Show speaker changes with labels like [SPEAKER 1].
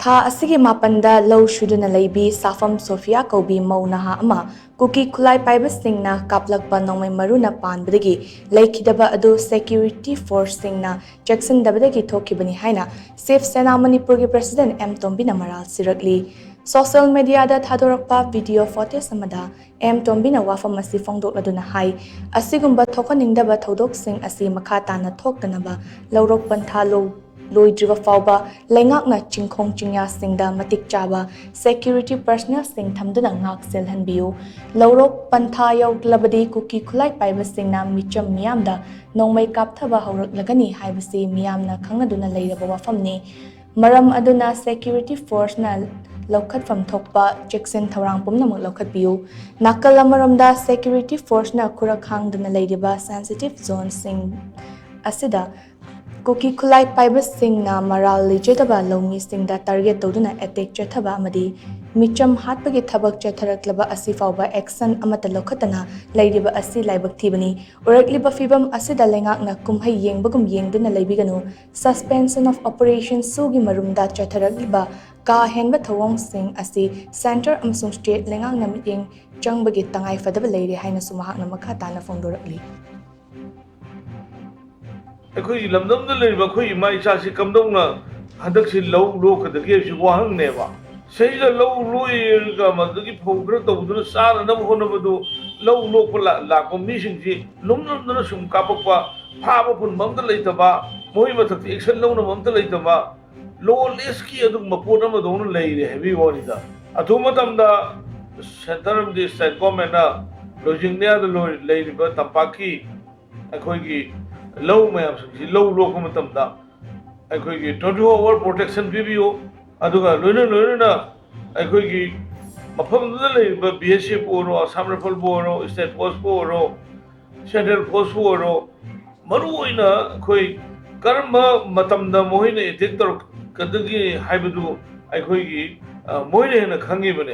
[SPEAKER 1] Tha asigi mapanda lau shuduna leibi SAPAM SOPHIYA KOUBI Mou Naha ama KUKI KHUTLAI PAIBA Shingna KAPLAKPA Nongmei Maru na Panbadagi Leikhidaba adu security force Shingna CHEKSHINDABADAGI THOKHIBANI HAINA SENA Manipuri President TOMBI na MARAL SHIRAKLI Social media da thadorakpa video footage samada TOMBI na wafam asi fongdokladuna hai asigumba thokaningdaba thodok sing asi makha tana thoktanaba laurok pantha loidriba fauba lengakna chingkhong chingya singda matik chaba security personnel sing thamduna ngak selhanbiu laurok pantha yauklabadi KUKI KHUTLAI paiba singna micham miyamda nongmei kapthaba hauраklagani haibasi miyamna khangnaduna leiraba wafamni maram aduna security force na Lokhat from Thokpa, Jackson Thaurang Pumnamuk Lokhat Biu, Nakalamaramda security force na Kurakhang Duna Leidiba sensitive zone sing Asida, KUKI KHUTLAI PAIBA Sing na MARAL LEIJEDABA Lomi Sing da target Doduna attack Chathaba Amadi, Micham Hatpagi Thabak Chatharaklaba Asi Fauba action Amata Lokhatana, Leidiba Asi Laibak Thibani, Urakliba Fibam Asida Lengak na Kumhai Yeng Bagum Yeng Duna Leibiganu, suspension of operation Sugi Marumda Chatharakliba. Ka henba thawong sing asi center amsung state lengang naming changbagi tangay fadaba leire haina sumahak na makata na fongdorakli
[SPEAKER 2] Akoi lamdam da leiba khoi mai cha si kamdong na hadak si lo kadagi si wahang neba sei da lo loi ga madagi phogro to du sa na ho na badu lo pala la ko mi sing ji lumnam na sum kapakwa phaba pun mam da leitaba moi ma thak action lo na mam da leitaba lawless ki adum mapona ma don leire heavy body da athuma tamda center of the state government na lojing ne da leire ba tapaki akoi gi low mayam si low ko matamda akoi gi 24 hour protection PBO aduga loina na akoi gi mafam da leire ba BSF oro Assam Rifle oro state post oro central post oro maru oina akoi karma matamda mohine attack kadagi haibadu aikhoigi moine na khangi bane